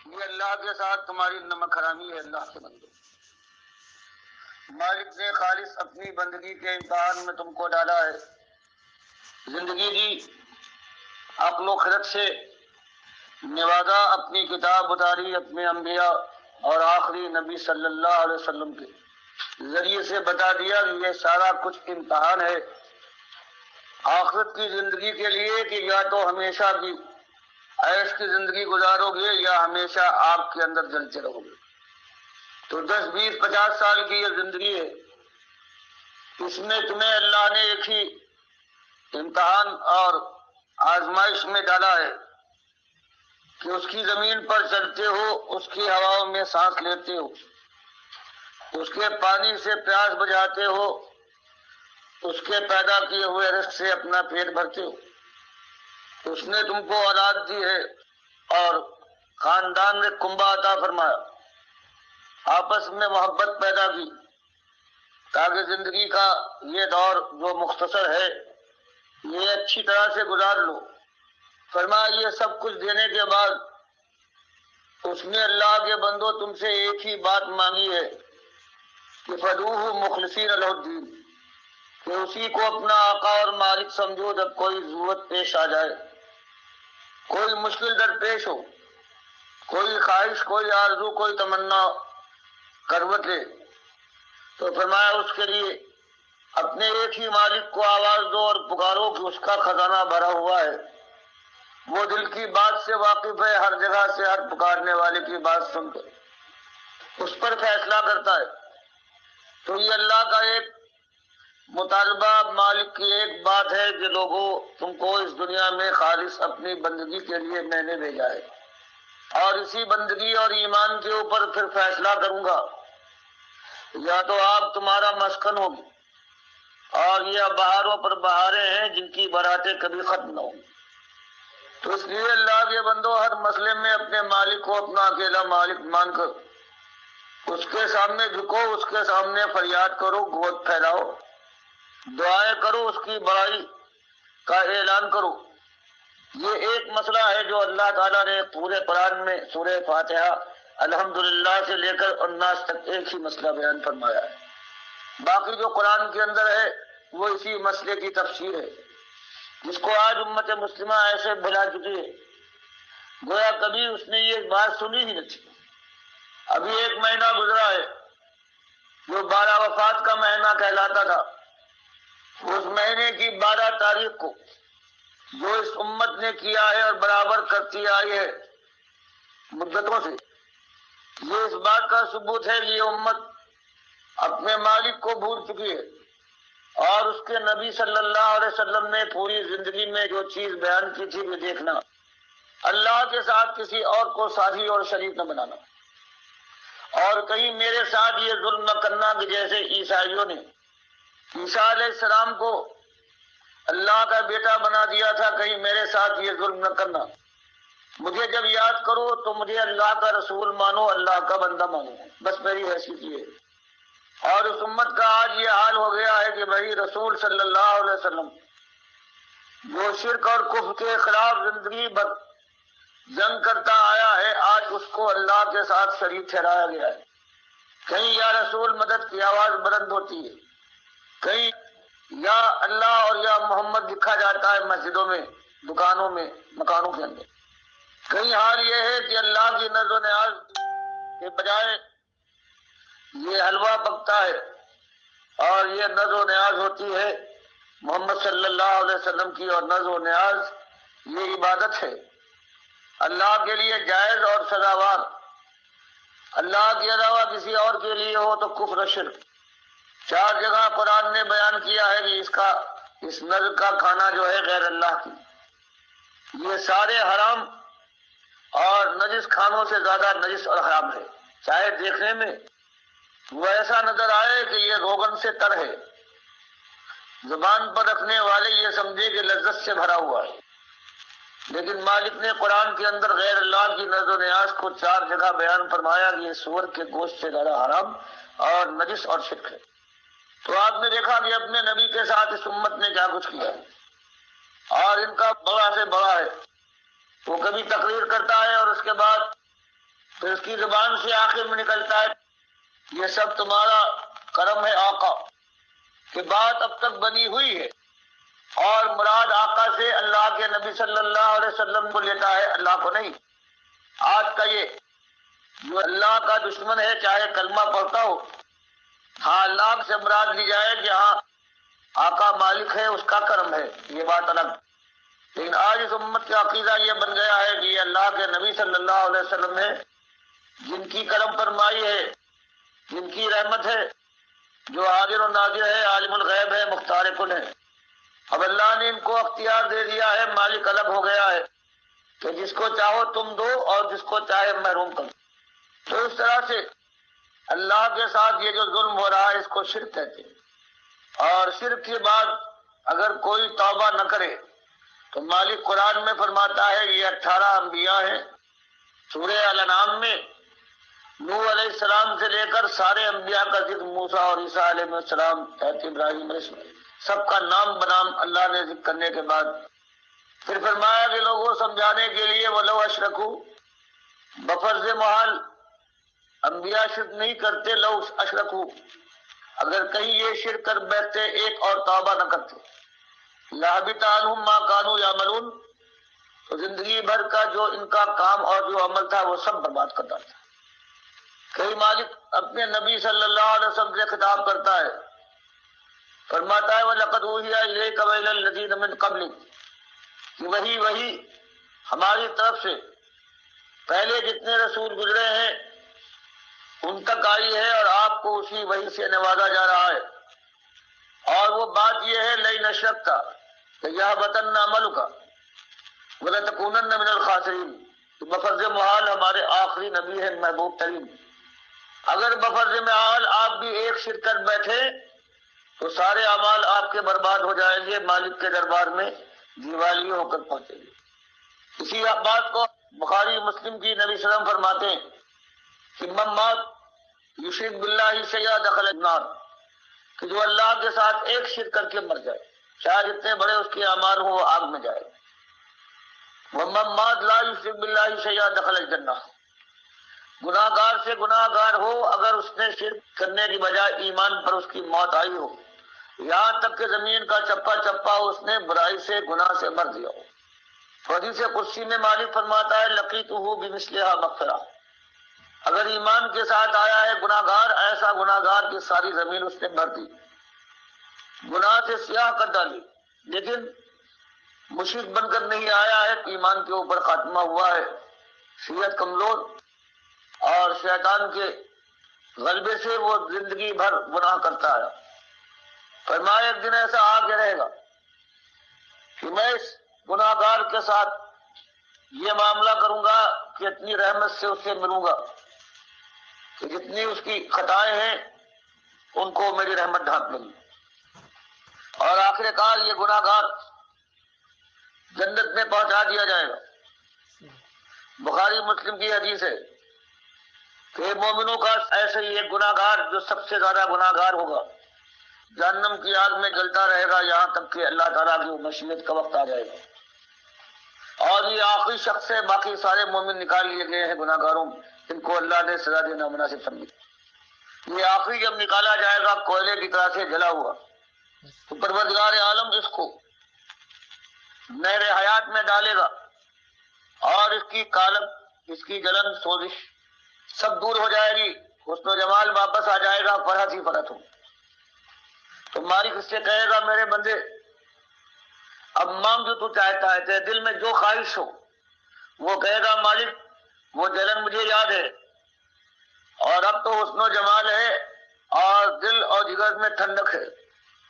یہ اللہ کے ساتھ تمہاری نمک حرامی ہے۔ اللہ کے بندو، مالک نے خالص اپنی بندگی کے امتحان میں تم کو ڈالا ہے، زندگی دی، عقل و خرد سے نوازا، اپنی کتاب اتاری، اپنے انبیاء اور آخری نبی صلی اللہ علیہ وسلم کے ذریعے سے بتا دیا کہ یہ سارا کچھ امتحان ہے آخرت کی زندگی کے لیے، کہ یا تو ہمیشہ کی عیش کی زندگی گزارو گے یا ہمیشہ آگ کے اندر جلتے رہو گے۔ تو 10 20 50 سال کی یہ زندگی ہے، اس میں تمہیں اللہ نے ایک ہی امتحان اور آزمائش میں ڈالا ہے کہ اس کی زمین پر چلتے ہو، اس کی ہواؤں میں سانس لیتے ہو، اس کے پانی سے پیاس بجھاتے ہو، اس کے پیدا کیے ہوئے رزق سے اپنا پیٹ بھرتے ہو۔ اس نے تم کو اولاد دی ہے اور خاندان میں کنبہ عطا فرمایا، آپس میں محبت پیدا کی تاکہ زندگی کا یہ دور جو مختصر ہے یہ اچھی طرح سے گزار لو۔ فرمایا یہ سب کچھ دینے کے بعد اس نے اللہ کے بندو تم سے ایک ہی بات مانگی ہے کہ فدعوہ مخلصین لہ الدین، کہ اسی کو اپنا آقا اور مالک سمجھو جب کوئی ضرورت پیش آ جائے، کوئی مشکل درپیش ہو، کوئی خواہش، کوئی آرزو، کوئی تمنا کروٹ لے، تو فرمایا اس کے لیے اپنے ایک ہی مالک کو آواز دو اور پکارو کہ اس کا خزانہ بھرا ہوا ہے، وہ دل کی بات سے واقف ہے، ہر جگہ سے ہر پکارنے والے کی بات سن کر اس پر فیصلہ کرتا ہے۔ تو یہ اللہ کا ایک مطالبہ مالک کی ایک بات ہے کہ لوگوں تم کو اس دنیا میں خالص اپنی بندگی کے لیے میں نے بھیجا ہے، اور اسی بندگی اور ایمان کے اوپر پھر فیصلہ کروں گا، یا تو آپ تمہارا مسکن ہوگی اور یہ بہاروں پر بہاریں ہیں جن کی براتیں کبھی ختم نہ ہوں۔ تو اس لیے اللہ کے بندو ہر مسئلے میں اپنے مالک کو اپنا اکیلا مالک مان کر اس کے سامنے جھکو، اس کے سامنے فریاد کرو، گود پھیلاؤ، دعائیں کرو، اس کی بڑائی کا اعلان کرو۔ یہ ایک مسئلہ ہے جو اللہ تعالیٰ نے پورے قرآن میں سورہ فاتحہ الحمدللہ سے لے کر الناس تک ایک ہی مسئلہ بیان فرمایا ہے۔ باقی جو قرآن کے اندر ہے وہ اسی مسئلے کی تفسیر ہے، جس کو آج امت مسلمہ ایسے بھلا چکی ہے گویا کبھی اس نے یہ بات سنی ہی نہیں تھی۔ ابھی ایک مہینہ گزرا ہے جو 12 وفات کا مہینہ کہلاتا تھا، اس مہینے کی 12 تاریخ کو جو اس امت نے کیا ہے اور برابر کرتی آئی ہے مدتوں سے، یہ اس بات کا ثبوت ہے کہ یہ امت اپنے مالک کو بھول چکی ہے، اور اس کے نبی صلی اللہ علیہ وسلم نے پوری زندگی میں جو چیز بیان کی تھی وہ دیکھنا، اللہ کے ساتھ کسی اور کو ساتھی اور شریک نہ بنانا، اور کہیں میرے ساتھ یہ ظلم نہ کرنا کہ جیسے عیسائیوں نے عیسیٰ علیہ السلام کو اللہ کا بیٹا بنا دیا تھا، کہیں میرے ساتھ یہ ظلم نہ کرنا، مجھے جب یاد کرو تو مجھے اللہ کا رسول مانو، اللہ کا بندہ مانو، بس میری حیثیت یہ ہے۔ اور اس امت کا آج یہ حال ہو گیا ہے کہ بھائی رسول صلی اللہ علیہ وسلم جو شرک اور کفر کے خلاف زندگی بھر جنگ کرتا آیا ہے، آج اس کو اللہ کے ساتھ شریک ٹھہرایا گیا ہے۔ کہیں یا رسول مدد کی آواز بلند ہوتی ہے، کہیں یا اللہ اور یا محمد لکھا جاتا ہے مسجدوں میں، دکانوں میں، مکانوں کے اندر۔ کہیں حال یہ ہے کہ اللہ کی نظر و نیاز کے بجائے یہ حلوہ پکتا ہے، اور یہ نظر و نیاز ہوتی ہے محمد صلی اللہ علیہ وسلم کی، اور نظر و نیاز یہ عبادت ہے اللہ کے لیے جائز اور سزاوار۔ اللہ کے علاوہ کسی اور کے لیے ہو تو کفر و شرک۔ 4 جگہ قرآن نے بیان کیا ہے کہ اس نظر کا کھانا جو ہے غیر اللہ کی، یہ سارے حرام اور نجس کھانوں سے زیادہ نجس اور حرام ہے، چاہے دیکھنے میں وہ ایسا نظر آئے کہ یہ روغن سے تر ہے، زبان پر رکھنے والے یہ سمجھے کہ لذت سے بھرا ہوا ہے، لیکن مالک نے قرآن کے اندر غیر اللہ کی نظر و نیاز کو 4 جگہ بیان فرمایا کہ یہ سور کے گوشت سے زیادہ حرام اور نجس اور شرک ہے۔ تو آپ نے دیکھا کہ اپنے نبی کے ساتھ اس امت نے کیا کچھ کیا ہے، اور ان کا بڑا سے بڑا ہے، وہ کبھی تقریر کرتا ہے اور اس کے بعد پھر اس کی زبان سے آخر میں نکلتا ہے یہ سب تمہارا کرم ہے آقا، کہ بات اب تک بنی ہوئی ہے، اور مراد آقا سے اللہ کے نبی صلی اللہ علیہ وسلم کو لیتا ہے، اللہ کو نہیں۔ آج کا یہ جو اللہ کا دشمن ہے چاہے کلمہ پڑھتا ہو، ہاں اللہ سے مراد لی جائے کہ ہاں آقا مالک ہے، اس کا کرم ہے، یہ بات الگ۔ لیکن آج اس امت کا عقیدہ یہ بن گیا ہے کہ یہ اللہ کے نبی صلی اللہ علیہ وسلم ہے، جن کی کرم فرمائی ہے، جن کی رحمت ہے، جو حاضر و ناظر ہے، عالم الغیب ہے، مختار کن ہے۔ اب اللہ نے ان کو اختیار دے دیا ہے، مالک الگ ہو گیا ہے کہ جس کو چاہو تم دو اور جس کو چاہے محروم کرو۔ تو اس طرح سے اللہ کے ساتھ یہ جو ظلم ہو رہا ہے اس کو شرک کہتے ہیں، اور شرک کے بعد اگر کوئی توبہ نہ کرے تو مالک قرآن میں فرماتا ہے یہ 18 انبیاء ہیں۔ سورہ الانعام میں نوح علیہ السلام سے لے کر سارے انبیاء کا ذکر، موسیٰ اور عیسیٰ علیہ السلام، حضرت ابراہیم علیہ السلام، سب کا نام بنام اللہ نے ذکر کرنے کے بعد پھر فرمایا کہ لوگوں سمجھانے کے لیے وَلَوْ أَشْرَكُوا، بفرض محال انبیاء شرک نہیں کرتے، لو اشرکو، اگر کہیں یہ شرک کر بیٹھتے ایک اور توبہ نہ کرتے، لَحَبِطَ عَنْهُمْ مَا كَانُوا يَعْمَلُونَ، تو زندگی بھر کا جو ان کا کام اور جو عمل تھا وہ سب برباد کر ڈالتا۔ کئی مالک اپنے نبی صلی اللہ علیہ وسلم سے خطاب کرتا ہے، فرماتا ہے وَلَقَدْ أُوحِيَ إِلَيْكَ وَإِلَى الَّذِينَ مِن قَبْلِكَ، کہ وہی ہماری طرف سے پہلے جتنے رسول گزرے ہیں ان تک آئی ہے، اور آپ کو اسی وحی سے نوازا جا رہا ہے۔ اور وہ بات یہ ہے لَئِنْ أَشْرَكْتَ لَيَحْبَطَنَّ عَمَلُكَ وَلَتَكُونَنَّ مِنَ الْخَاسِرِينَ۔ بفرض محال ہمارے آخری نبی ہے محبوب ترین، اگر بفرض محال آپ بھی ایک شرک کر بیٹھے تو سارے اعمال آپ کے برباد ہو جائیں گے، مالک کے دربار میں دیوالی ہو کر پہنچیں گے۔ اسی بات کو بخاری مسلم کی نبی صلی اللہ علیہ وسلم فرماتے ہیں کہ من مات یشرک باللہ شیئا دخل النار، کہ جو اللہ کے ساتھ ایک شرک کر کے مر جائے، چاہے جتنے بڑے اس کے اعمال ہوں وہ آگ میں جائے۔ ومن مات لا یشرک باللہ شیئا دخل الجنہ، گناہ گار سے گناہ گار ہو، اگر اس نے شرک کرنے کی بجائے ایمان پر اس کی موت آئی ہو، یہاں تک کہ زمین کا چپا چپا اس نے برائی سے گناہ سے مر دیا ہو۔ حدیث قدسی میں مالک فرماتا ہے لقیتہ بمثلھا مغفرہ، اگر ایمان کے ساتھ آیا ہے گناہ گار، ایسا گناہ گار کہ ساری زمین اس نے بھر دی، گناہ سے سیاہ کر ڈالی، لیکن مشرک بن کر نہیں آیا ہے، ایمان کے اوپر خاتمہ ہوا ہے، صحت کمزور اور شیطان کے غلبے سے وہ زندگی بھر گناہ کرتا ہے۔ فرمایا ایک دن ایسا آ کے رہے گا کہ میں اس گناہ گار کے ساتھ یہ معاملہ کروں گا کہ اتنی رحمت سے اس سے ملوں گا کہ جتنی اس کی خطائیں ہیں ان کو میری رحمت ڈھانپ لے گی، اور آخر کار یہ گناہ گار جنت میں پہنچا دیا جائے گا۔ بخاری مسلم کی حدیث ہے کہ مومنوں کا ایسے ہی ایک گناہ گار جو سب سے زیادہ گناہ گار ہوگا جہنم کی آگ میں جلتا رہے گا یہاں تک کہ اللہ تعالیٰ کی مشیت کا وقت آ جائے گا، اور یہ آخری شخص ہے، باقی سارے مومن نکال لیے گئے ہیں گناہ گاروں، جن کو اللہ نے سزا دینا مناسب سمجھی۔ یہ آخری جب نکالا جائے گا کوئلے کی طرح سے جلا ہوا، تو پروردگار عالم اس کو نہر حیات میں ڈالے گا، اور اس کی کالب، اس کی جلن، سوزش سب دور ہو جائے گی، حسن و جمال واپس آ جائے گا، فرحت ہی فرحت ہو۔ تو مالک اس سے کہے گا میرے بندے اب مانگ جو تو چاہتا ہے، تیرے دل میں جو خواہش ہو، وہ کہے گا مالک وہ جلن مجھے یاد ہے، اور اب تو حسن و جمال ہے اور دل اور جگر میں ٹھنڈک ہے،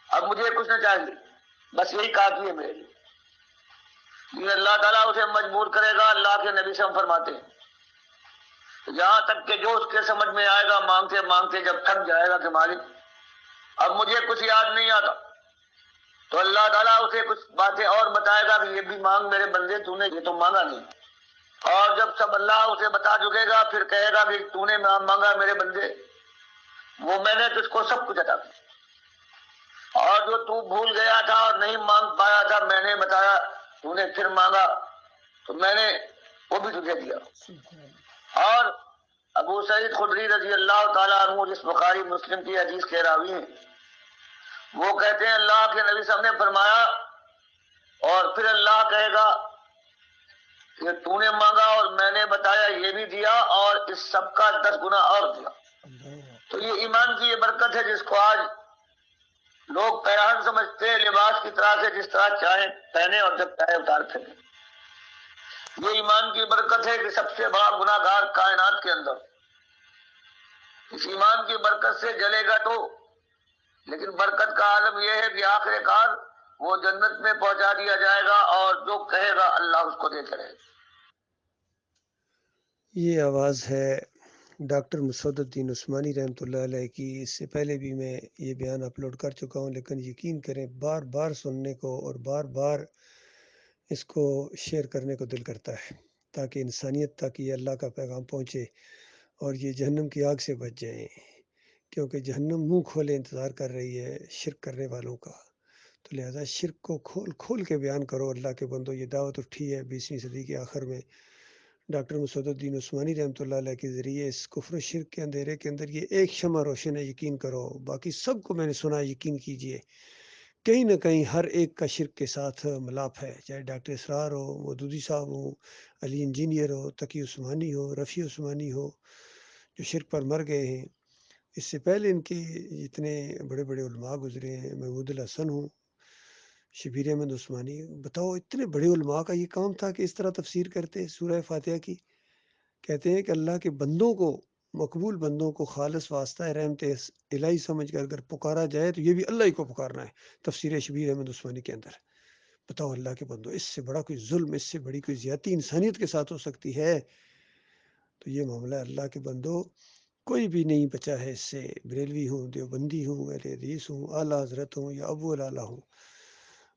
اب مجھے کچھ نہ چاہیے، بس یہی کافی ہے میرے لیے۔ یہ اللہ تعالیٰ اسے مجبور کرے گا، اللہ کے نبی سے ہم فرماتے ہیں یہاں تک کہ جو اس کے سمجھ میں آئے گا مانگتے مانگتے جب تھک جائے گا کہ مالک اب مجھے کچھ یاد نہیں آتا، تو اللہ تعالیٰ اسے کچھ باتیں اور بتائے گا کہ یہ بھی مانگ میرے بندے، تو نے یہ تو مانگا نہیں، اور جب سب اللہ اسے بتا چکے گا پھر کہے گا کہ تو نے مانگا میرے بندے، وہ میں نے تجھ کو سب کچھ عطا کیا، اور جو تو بھول گیا تھا اور نہیں مانگ پایا تھا میں نے بتایا، تو نے پھر مانگا تو میں نے وہ بھی تجھے دیا، اور ابو سعید خدری رضی اللہ تعالیٰ عنہ جس بخاری مسلم کی حدیث کے راوی ہیں، وہ کہتے ہیں اللہ کے نبی صاحب نے فرمایا، اور پھر اللہ کہے گا کہ تو نے مانگا اور میں نے بتایا یہ بھی دیا، اور اس سب کا 10 گنا اور دیا۔ تو یہ ایمان کی یہ برکت ہے جس کو آج لوگ پیراہن سمجھتے ہیں، لباس کی طرح سے جس طرح چاہیں پہنے اور جب چاہے اتار پھینکیں۔ یہ ایمان کی برکت ہے کہ سب سے بڑا گناہ گار کائنات کے اندر اس ایمان کی برکت سے جلے گا تو، لیکن برکت کا عالم یہ ہے کہ آخر کار وہ جنت میں پہنچا دیا جائے گا، اور جو کہے گا اللہ اس کو دے کرے گا۔ یہ آواز ہے ڈاکٹر مسعود الدین عثمانی رحمۃ اللہ علیہ کی۔ اس سے پہلے بھی میں یہ بیان اپلوڈ کر چکا ہوں، لیکن یقین کریں بار بار سننے کو اور بار بار اس کو شیئر کرنے کو دل کرتا ہے، تاکہ انسانیت تک یہ اللہ کا پیغام پہنچے اور یہ جہنم کی آگ سے بچ جائیں، کیونکہ جہنم منہ کھولے انتظار کر رہی ہے شرک کرنے والوں کا۔ تو لہذا شرک کو کھول کھول کے بیان کرو اللہ کے بندو۔ یہ دعوت اٹھی ہے 20ویں صدی کے آخر میں ڈاکٹر مسعود الدین عثمانی رحمۃ اللہ علیہ کے ذریعے۔ اس کفر و شرک کے اندھیرے کے اندر یہ ایک شمع روشن ہے، یقین کرو۔ باقی سب کو میں نے سنا، یقین کیجئے کہیں نہ کہیں ہر ایک کا شرک کے ساتھ ملاپ ہے، چاہے ڈاکٹر اسرار ہو، مودودی صاحب ہو، علی انجینئر ہو، تقی عثمانی ہو، رفیع عثمانی ہو، جو شرک پر مر گئے ہیں۔ اس سے پہلے ان کے جتنے بڑے بڑے علماء گزرے ہیں، محمود الحسن ہوں، شبیر احمد عثمانی، بتاؤ اتنے بڑے علماء کا یہ کام تھا کہ اس طرح تفسیر کرتے سورہ فاتحہ کی۔ کہتے ہیں کہ اللہ کے بندوں کو، مقبول بندوں کو خالص واسطہ رحمت الہی سمجھ کر اگر پکارا جائے تو یہ بھی اللہ ہی کو پکارنا ہے، تفسیر شبیر احمد عثمانی کے اندر۔ بتاؤ اللہ کے بندوں، اس سے بڑا کوئی ظلم، اس سے بڑی کوئی زیادتی انسانیت کے ساتھ ہو سکتی ہے؟ تو یہ معاملہ اللہ کے بندوں کوئی بھی نہیں بچا ہے اس سے، بریلوی ہوں، دیوبندی ہوں، اہل حدیث ہوں، اعلیٰ حضرت ہوں یا ابو الاعلیٰ ہوں۔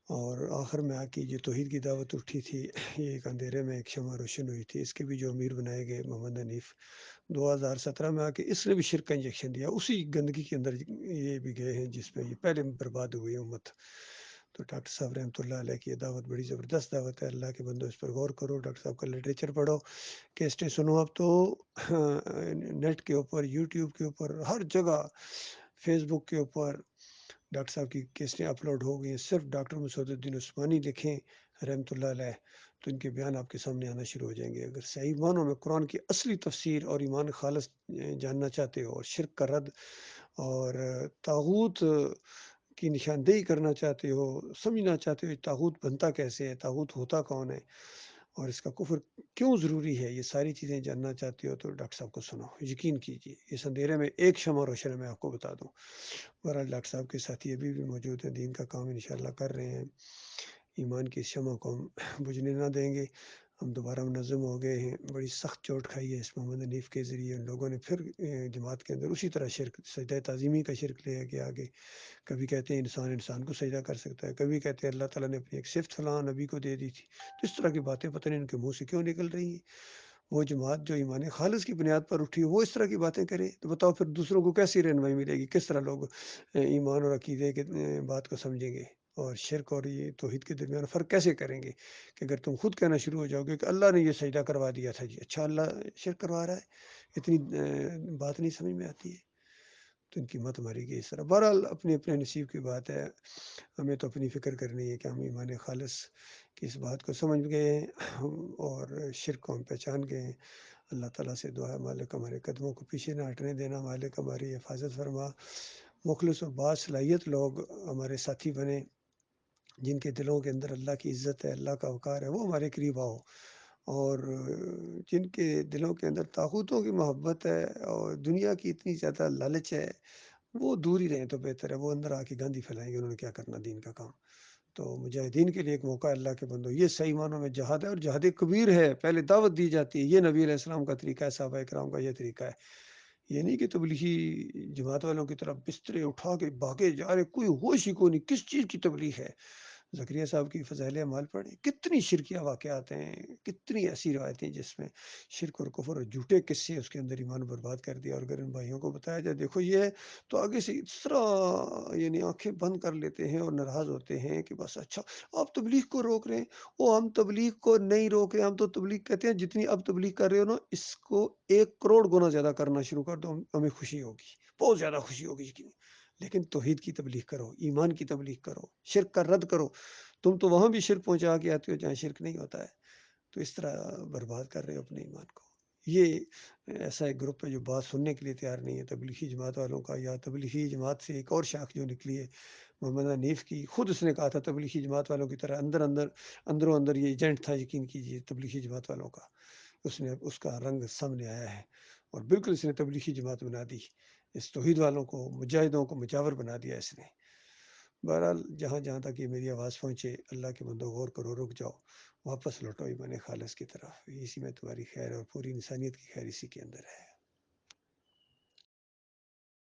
اور آخر میں آ کے جو توحید کی دعوت اٹھی تھی، یہ ایک اندھیرے میں ایک شمع روشن ہوئی تھی۔ اس کے بھی جو امیر بنائے گئے محمد حنیف 2017 میں آ کے، اس نے بھی شرک کا انجیکشن دیا، اسی گندگی کے اندر یہ بھی گئے ہیں جس میں یہ پہلے برباد ہوئی امت۔ تو ڈاکٹر صاحب رحمۃ اللہ علیہ کی یہ دعوت بڑی زبردست دعوت ہے، اللہ کے بندو اس پر غور کرو، ڈاکٹر صاحب کا لٹریچر پڑھو، کیسٹیں سنو۔ اب تو نیٹ کے اوپر، یوٹیوب کے اوپر، ہر جگہ، فیس بک کے اوپر ڈاکٹر صاحب کی کیسٹیں اپلوڈ ہو گئی ہیں۔ صرف ڈاکٹر مسعود الدین عثمانی لکھیں رحمۃ اللہ علیہ تو ان کے بیان آپ کے سامنے آنا شروع ہو جائیں گے۔ اگر صحیح معنوں میں قرآن کی اصلی تفسیر اور ایمان خالص جاننا چاہتے ہو، اور شرک کا رد اور طاغوت کی نشاندہی کرنا چاہتے ہو، سمجھنا چاہتے ہو طاغوت بنتا کیسے ہے، طاغوت ہوتا کون ہے، اور اس کا کفر کیوں ضروری ہے، یہ ساری چیزیں جاننا چاہتے ہو تو ڈاکٹر صاحب کو سنو، یقین کیجیے اس اندھیرے میں ایک شمع روشن ہے، میں آپ کو بتا دوں۔ بہرحال ڈاکٹر صاحب کے ساتھی ابھی بھی موجود ہیں، دین کا کام انشاءاللہ کر رہے ہیں، ایمان کی شمع کو ہم بجھنے نہ دیں گے۔ ہم دوبارہ منظم ہو گئے ہیں، بڑی سخت چوٹ کھائی ہے اس محمد حنیف کے ذریعے، ان لوگوں نے پھر جماعت کے اندر اسی طرح شرک، سجدہ تعظیمی کا شرک لے کے آگے۔ کبھی کہتے ہیں انسان کو سجدہ کر سکتا ہے، کبھی کہتے ہیں اللہ تعالیٰ نے اپنی ایک صفت فلاں نبی کو دے دی تھی۔ تو اس طرح کی باتیں پتہ نہیں ان کے منہ سے کیوں نکل رہی ہیں۔ وہ جماعت جو ایمان خالص کی بنیاد پر اٹھی وہ اس طرح کی باتیں کرے تو بتاؤ پھر دوسروں کو کیسی رہنمائی ملے گی؟ کس طرح لوگ ایمان اور عقیدے کے بات کو سمجھیں گے، اور شرک اور یہ توحید کے درمیان فرق کیسے کریں گے؟ کہ اگر تم خود کہنا شروع ہو جاؤ گے کہ اللہ نے یہ سجدہ کروا دیا تھا، جی اچھا اللہ شرک کروا رہا ہے، اتنی بات نہیں سمجھ میں آتی ہے تو ان کی مت ماری گئی اس طرح۔ بہرحال اپنے اپنے نصیب کی بات ہے، ہمیں تو اپنی فکر کرنی ہے کہ ہم ایمان خالص کی اس بات کو سمجھ گئے ہیں اور شرک کو ہم پہچان گئے ہیں۔ اللہ تعالیٰ سے دعا ہے مالک ہمارے قدموں کو پیچھے نہ ہٹنے دینا، مالک ہماری حفاظت فرما، مخلص و باصلاحیت لوگ ہمارے ساتھی بنے، جن کے دلوں کے اندر اللہ کی عزت ہے، اللہ کا وقار ہے، وہ ہمارے قریب آؤ، اور جن کے دلوں کے اندر طاغوتوں کی محبت ہے اور دنیا کی اتنی زیادہ لالچ ہے، وہ دور ہی رہیں تو بہتر ہے، وہ اندر آ کے گاندھی پھیلائیں گے، انہوں نے کیا کرنا دین کا کام۔ تو مجاہدین کے لیے ایک موقع ہے اللہ کے بندو، یہ صحیح معنوں میں جہاد ہے، اور جہاد کبیر ہے، پہلے دعوت دی جاتی ہے، یہ نبی علیہ السلام کا طریقہ ہے، صحابہ کرام کا یہ طریقہ ہے۔ یہ نہیں کہ تبلیغی جماعت والوں کی طرف بسترے اٹھا کے بھاگے جا رہے، کوئی ہوش ہی کو نہیں کس چیز کی تبلیغ ہے۔ زکریا صاحب کی فضائل اعمال پڑھیں، کتنی شرکیہ واقعات ہیں، کتنی ایسی روایتیں جس میں شرک اور کفر اور جھوٹے قصے اس کے اندر ایمان برباد کر دیا. اور اگر ان بھائیوں کو بتایا جائے دیکھو یہ ہے، تو آگے سے اس طرح یعنی آنکھیں بند کر لیتے ہیں اور ناراض ہوتے ہیں کہ بس اچھا آپ تبلیغ کو روک رہے ہیں. وہ ہم تبلیغ کو نہیں روک رہے، ہم تو تبلیغ کہتے ہیں جتنی اب تبلیغ کر رہے ہو نا اس کو 1 کروڑ گنا زیادہ کرنا شروع کر دو، ہمیں خوشی ہوگی، بہت زیادہ خوشی ہوگی. لیکن توحید کی تبلیغ کرو، ایمان کی تبلیغ کرو، شرک کا رد کرو. تم تو وہاں بھی شرک پہنچا کے آتے ہو جہاں شرک نہیں ہوتا ہے. تو اس طرح برباد کر رہے ہو اپنے ایمان کو. یہ ایسا ایک گروپ ہے جو بات سننے کے لیے تیار نہیں ہے تبلیغی جماعت والوں کا. یا تبلیغی جماعت سے ایک اور شاخ جو نکلی ہے محمد حنیف کی، خود اس نے کہا تھا تبلیغی جماعت والوں کی طرح اندروں اندر یہ ایجنٹ تھا، یقین کیجیے تبلیغی جماعت والوں کا. اس کا رنگ سامنے آیا ہے اور بالکل اس نے تبلیغی جماعت بنا دی. اس توحید والوں کو، مجاہدوں کو مجاور بنا دیا اس نے. بہرحال جہاں جہاں تک یہ میری آواز پہنچے، اللہ کے بندو غور کرو، رک جاؤ، واپس لوٹو ایمان خالص کی طرف. اسی میں تمہاری خیر اور پوری انسانیت کی خیر اسی کے اندر ہے.